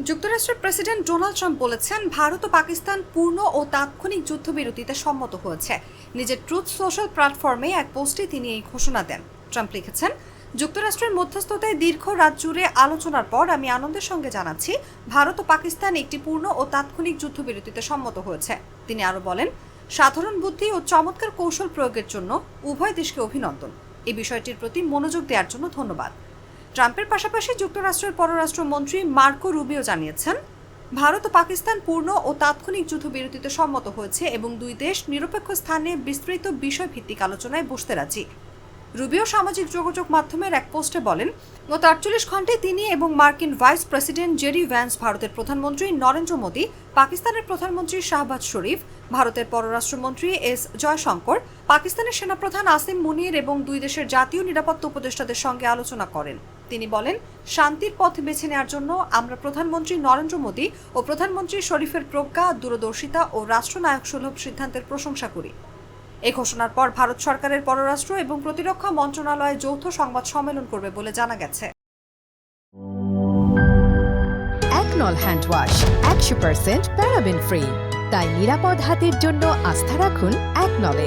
যুক্তরাষ্ট্রের president Donald Trump বলেছেন, ভারত ও পাকিস্তান পূর্ণ ও তাৎক্ষণিক যুদ্ধবিরতিতে সম্মত হয়েছে। নিজের ট্রুথ সোশ্যাল প্ল্যাটফর্মে এক পোস্টে তিনি এই ঘোষণা দেন। ট্রাম্প লিখেছেন, যুক্তরাষ্ট্রের মধ্যস্থতায় দীর্ঘ রাত জুড়ে আলোচনার পর আমি আনন্দের সঙ্গে জানাচ্ছি, ভারত ও পাকিস্তান একটি পূর্ণ ও তাৎক্ষণিক যুদ্ধবিরতিতে সম্মত হয়েছে। তিনি আরও বলেন, সাধারণ বুদ্ধি ও চমৎকার কৌশল প্রয়োগের জন্য উভয় দেশকে অভিনন্দন। এই বিষয়টির প্রতি মনোযোগ দেওয়ার জন্য ধন্যবাদ। ট্রাম্পের পাশাপাশি যুক্তরাষ্ট্রের পররাষ্ট্রমন্ত্রী মার্কো রুবিও জানিয়েছেন, ভারত ও পাকিস্তান পূর্ণ ও তাৎক্ষণিক যুদ্ধবিরতিতে সম্মত হয়েছে এবং দুই দেশ নিরপেক্ষ স্থানে বিস্তৃত বিষয়ভিত্তিক আলোচনায় বসতে রাজি। রুবিও সামাজিক যোগাযোগ মাধ্যমের এক পোস্টে বলেন, গত 48 ঘণ্টায় তিনি এবং মার্কিন ভাইস প্রেসিডেন্ট জেডি ভ্যান্স, ভারতের প্রধানমন্ত্রী নরেন্দ্র মোদী, পাকিস্তানের প্রধানমন্ত্রী শাহবাজ শরীফ, ভারতের পররাষ্ট্রমন্ত্রী এস জয়শঙ্কর, পাকিস্তানের সেনাপ্রধান আসিম মুনির এবং দুই দেশের জাতীয় নিরাপত্তা উপদেষ্টাদের সঙ্গে আলোচনা করেন। তিনি বলেন, শান্তির পথ বেছে নেওয়ার জন্য আমরা প্রধানমন্ত্রী নরেন্দ্র মোদী ও প্রধানমন্ত্রী শরীফের প্রজ্ঞা, দূরদর্শিতা ও রাষ্ট্রনায়ক সুলভ সিদ্ধান্তের প্রশংসা করি। এই ঘোষণার পর ভারত সরকারের পররাষ্ট্র এবং প্রতিরক্ষা মন্ত্রণালয় যৌথ সংবাদ সম্মেলন করবে বলে জানা গেছে। একনল হ্যান্ড ওয়াশ 100% প্যারাবেন ফ্রি, তাই নিরাপদ হাতের জন্য আস্থা রাখুন একনলে।